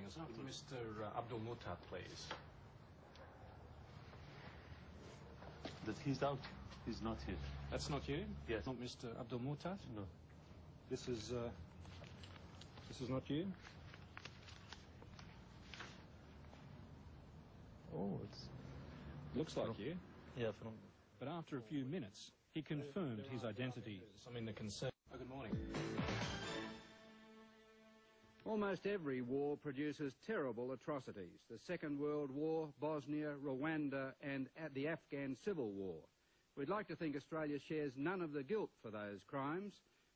Is after Mr. Abdul Mohtat, please. That he's out. He's not here. That's not you? Yes. Not Mr. Abdul Mohtat? No. This is not you? Oh, it's... Looks like you. Yeah, from... But after a few minutes, he confirmed his identity. I mean, the concern... Oh, good morning. Almost every war produces terrible atrocities. The Second World War, Bosnia, Rwanda and the Afghan Civil War. We'd like to think Australia shares none of the guilt for those crimes,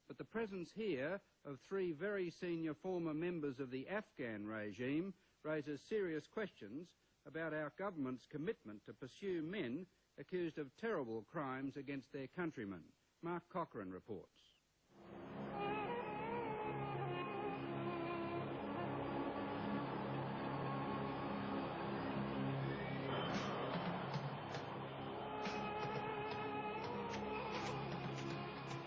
but the presence here of three very senior former members of the Afghan regime raises serious questions about our government's commitment to pursue men accused of terrible crimes against their countrymen. Mark Cochrane reports.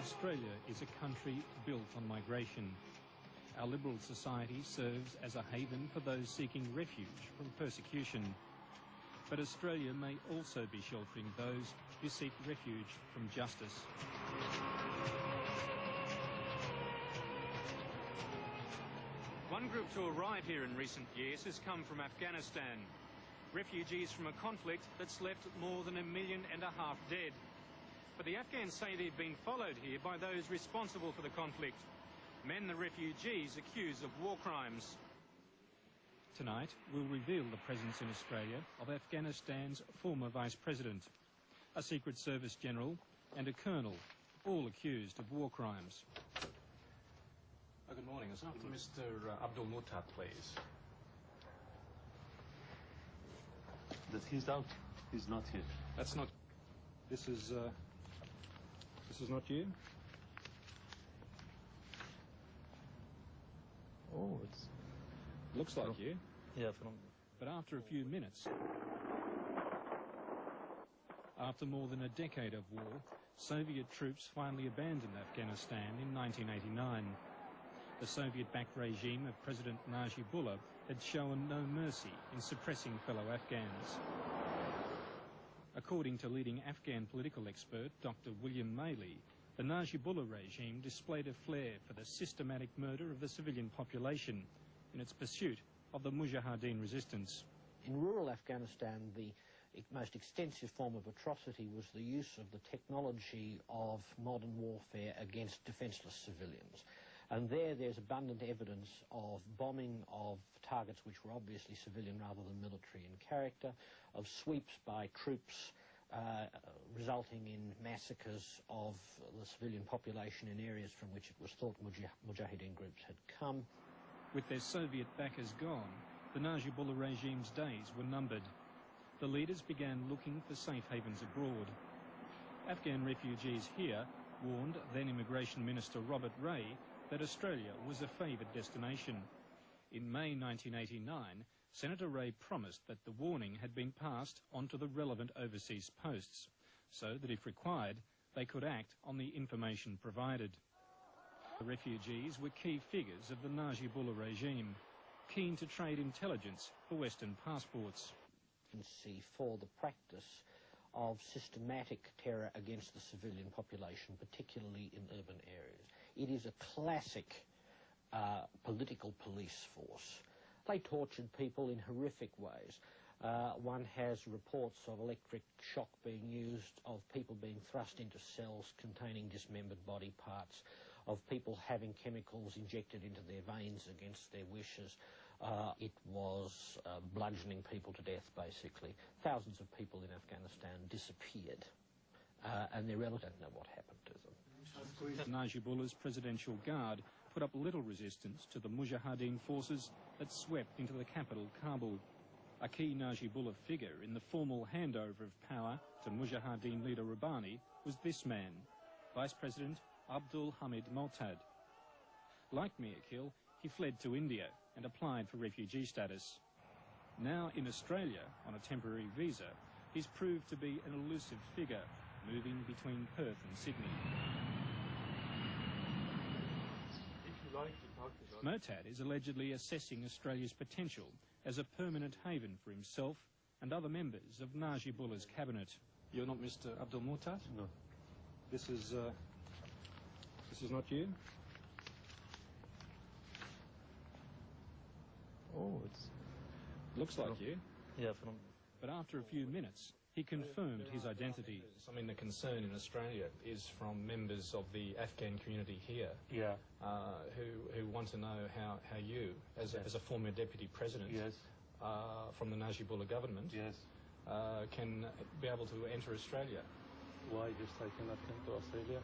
Australia is a country built on migration. Our liberal society serves as a haven for those seeking refuge from persecution. But Australia may also be sheltering those who seek refuge from justice. One group to arrive here in recent years has come from Afghanistan. Refugees from a conflict that's left more than 1.5 million dead. But the Afghans say they've been followed here by those responsible for the conflict. Men the refugees accused of war crimes. Tonight, we'll reveal the presence in Australia of Afghanistan's former Vice President, a Secret Service General and a Colonel, all accused of war crimes. Oh, good morning. Is after Mr. Abdul Mohtat, please. That he's out. He's not here. That's not... This is not you? Oh, it's... Looks like you. Yeah, from... But after a few minutes, after more than a decade of war, Soviet troops finally abandoned Afghanistan in 1989. The Soviet-backed regime of President Najibullah had shown no mercy in suppressing fellow Afghans. According to leading Afghan political expert Dr. William Maley, the Najibullah regime displayed a flair for the systematic murder of the civilian population in its pursuit of the Mujahideen resistance. In rural Afghanistan, the most extensive form of atrocity was the use of the technology of modern warfare against defenceless civilians. And there's abundant evidence of bombing of targets which were obviously civilian rather than military in character, of sweeps by troops resulting in massacres of the civilian population in areas from which it was thought Mujahideen groups had come. With their Soviet backers gone, the Najibullah regime's days were numbered. The leaders began looking for safe havens abroad. Afghan refugees here warned then Immigration Minister Robert Ray that Australia was a favoured destination. In May 1989, Senator Ray promised that the warning had been passed on to the relevant overseas posts, so that if required, they could act on the information provided. The refugees were key figures of the Najibullah regime, keen to trade intelligence for Western passports. For the practice of systematic terror against the civilian population, particularly in urban areas. It is a classic political police force. They tortured people in horrific ways. One has reports of electric shock being used, of people being thrust into cells containing dismembered body parts, of people having chemicals injected into their veins against their wishes. It was bludgeoning people to death, basically. Thousands of people in Afghanistan disappeared, and their relatives don't know what happened to them. Najibullah's presidential guard put up little resistance to the Mujahideen forces that swept into the capital, Kabul. A key Najibullah figure in the formal handover of power to Mujahideen leader Rabbani was this man, Vice President Abdalhamid Mohtat. Like Mir Kil, he fled to India and applied for refugee status. Now in Australia, on a temporary visa, he's proved to be an elusive figure, moving between Perth and Sydney. Mohtat is allegedly assessing Australia's potential as a permanent haven for himself and other members of Najibullah's cabinet. You're not Mr. Abdul Mohtat? No. This is not you? Oh, it's... Looks like you. Yeah, from... But after a few minutes, he confirmed his identity. I mean, the concern in Australia is from members of the Afghan community here, Yeah. who want to know how you, as a former deputy president, Yes. from the Najibullah government, Yes. can be able to enter Australia. Why just I cannot come to Australia?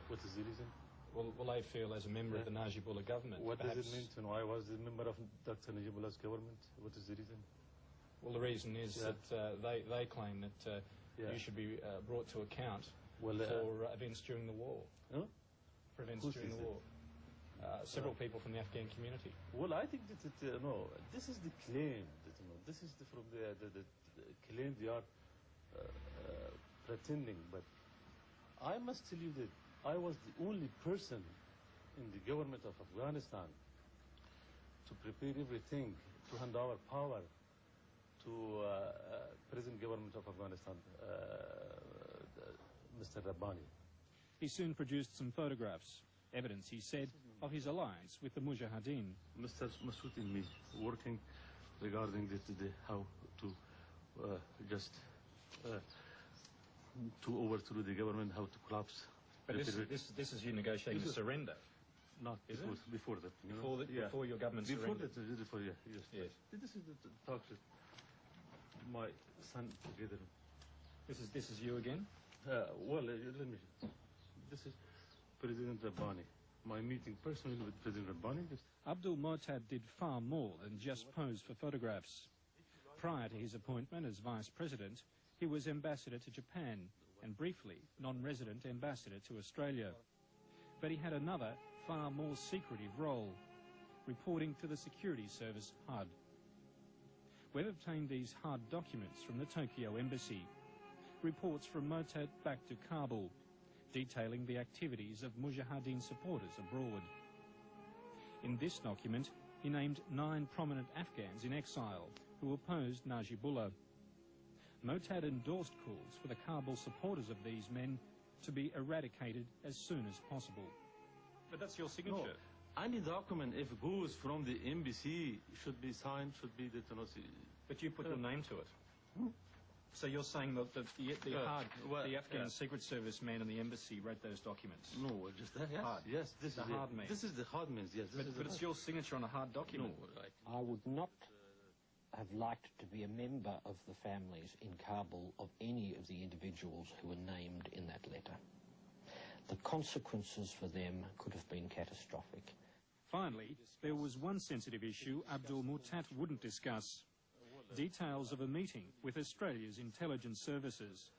What is the reason? Well, they feel as a member of the Najibullah government. What perhaps, does it mean to know I was the member of Dr. Najibullah's government? What is the reason? Well, the reason is that they claim that you should be brought to account for events during the war. Huh? For events Who during says the war. Several people from the Afghan community. Well, I think that no, this is the claim. That, this is from the claim they are pretending. But I must tell you that I was the only person in the government of Afghanistan to prepare everything, to hand over power to present government of Afghanistan, Mr. Rabbani. He soon produced some photographs, evidence, he said, of his alliance with the Mujahideen. Mr. Masood and me working regarding the how to to overthrow the government, how to collapse. But this is you negotiating a surrender. Not is before that. You before, know? before your government surrendered. Before, yes. Yes. This is the talk with my son together. This is you again? Well, let me. This is President Rabbani. My meeting personally with President Rabbani. Abdul Mohtat did far more than just pose for photographs. Prior to his appointment as Vice President, he was Ambassador to Japan and briefly non-resident Ambassador to Australia. But he had another, far more secretive role, reporting to the Security Service HUD. We've obtained these hard documents from the Tokyo Embassy, reports from Mohtat back to Kabul, detailing the activities of Mujahideen supporters abroad. In this document, he named 9 prominent Afghans in exile who opposed Najibullah. Mohtat endorsed calls for the Kabul supporters of these men to be eradicated as soon as possible. But that's your signature. No, any document, if it goes from the embassy, should be signed, should be the... But you put your name to it. So you're saying that the Afghan Secret Service man in the embassy wrote those documents? No, just that, yes. Hard. Yes, this the is hard man. This is the hard man, yes. But it's your signature on a hard document. No, right. I would not have liked to be a member of the families in Kabul of any of the individuals who were named in that letter. The consequences for them could have been catastrophic. Finally, there was one sensitive issue Abdul Mohtat wouldn't discuss. Details of a meeting with Australia's intelligence services.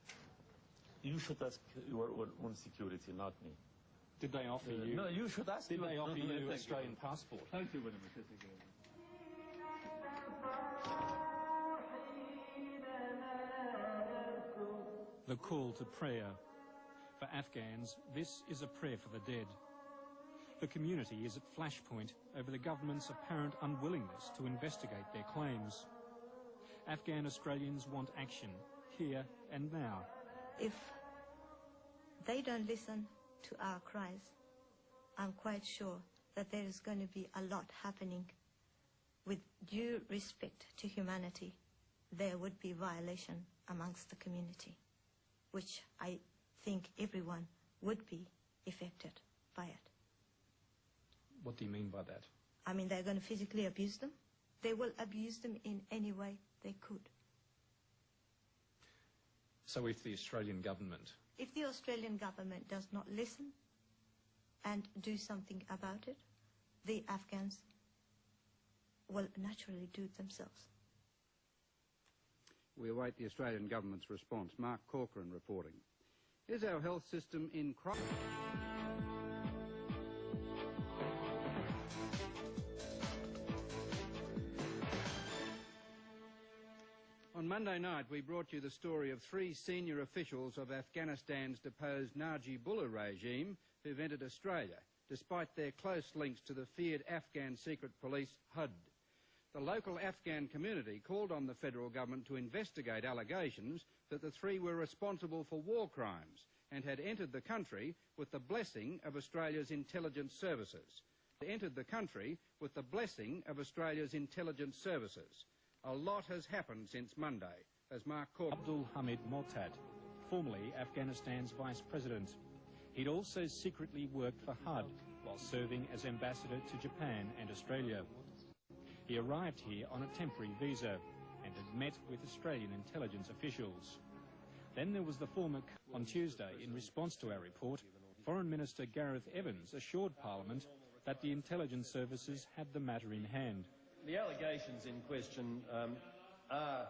You should ask your own security, not me. Did they offer you... No, you should ask... Did they offer you an Australian passport? Thank you very much. The call to prayer. For Afghans, this is a prayer for the dead. The community is at flashpoint over the government's apparent unwillingness to investigate their claims. Afghan Australians want action, here and now. If they don't listen to our cries, I'm quite sure that there is going to be a lot happening. With due respect to humanity, there would be violation amongst the community, which I think everyone would be affected by it. What do you mean by that? I mean, they're going to physically abuse them. They will abuse them in any way they could. So if the Australian government... If the Australian government does not listen and do something about it, the Afghans will naturally do it themselves. We await the Australian government's response. Mark Corcoran reporting. Is our health system in crisis? On Monday night, we brought you the story of 3 senior officials of Afghanistan's deposed Najibullah regime who've entered Australia despite their close links to the feared Afghan secret police HUD. The local Afghan community called on the federal government to investigate allegations that the three were responsible for war crimes and had entered the country with the blessing of Australia's intelligence services. They entered the country with the blessing of Australia's intelligence services. A lot has happened since Monday, as Mark Cork... Abdulhamid Mohtat, formerly Afghanistan's vice president. He'd also secretly worked for HUD while serving as ambassador to Japan and Australia. He arrived here on a temporary visa and had met with Australian intelligence officials. Then there was the former... On Tuesday, in response to our report, Foreign Minister Gareth Evans assured Parliament that the intelligence services had the matter in hand. The allegations in question are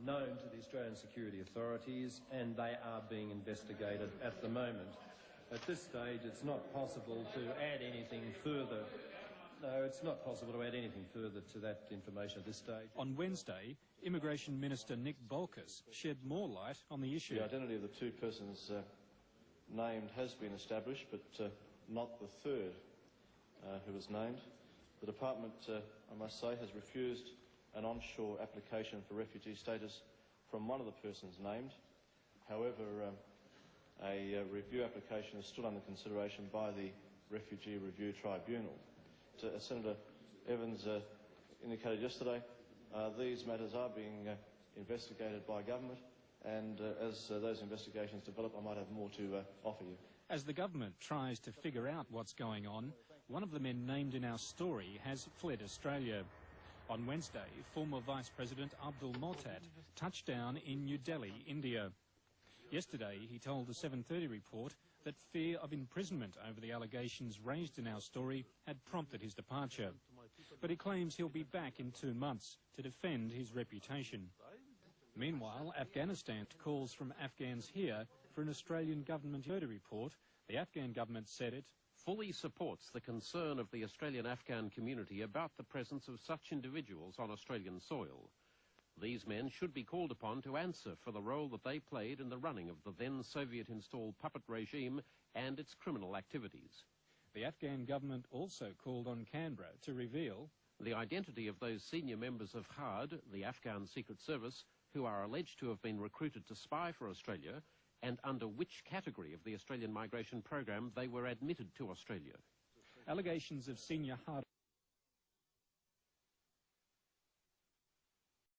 known to the Australian security authorities and they are being investigated at the moment. At this stage, it's not possible to add anything further. No, it's not possible to add anything further to that information at this stage. On Wednesday, Immigration Minister Nick Bolkus shed more light on the issue. The identity of the two persons named has been established, but not the third who was named. The Department, I must say, has refused an onshore application for refugee status from one of the persons named. However, a review application is still under consideration by the Refugee Review Tribunal. As Senator Evans indicated yesterday, these matters are being investigated by government, and as those investigations develop, I might have more to offer you. As the government tries to figure out what's going on, one of the men named in our story has fled Australia. On Wednesday, former Vice President Abdul Mohtat touched down in New Delhi, India. Yesterday, he told the 7:30 report that fear of imprisonment over the allegations raised in our story had prompted his departure. But he claims he'll be back in 2 months to defend his reputation. Meanwhile, Afghanistan calls from Afghans here for an Australian government report. The Afghan government said it fully supports the concern of the Australian Afghan community about the presence of such individuals on Australian soil. These men should be called upon to answer for the role that they played in the running of the then Soviet-installed puppet regime and its criminal activities. The Afghan government also called on Canberra to reveal the identity of those senior members of HUD, the Afghan Secret Service, who are alleged to have been recruited to spy for Australia, and under which category of the Australian migration program they were admitted to Australia. Allegations of senior HUD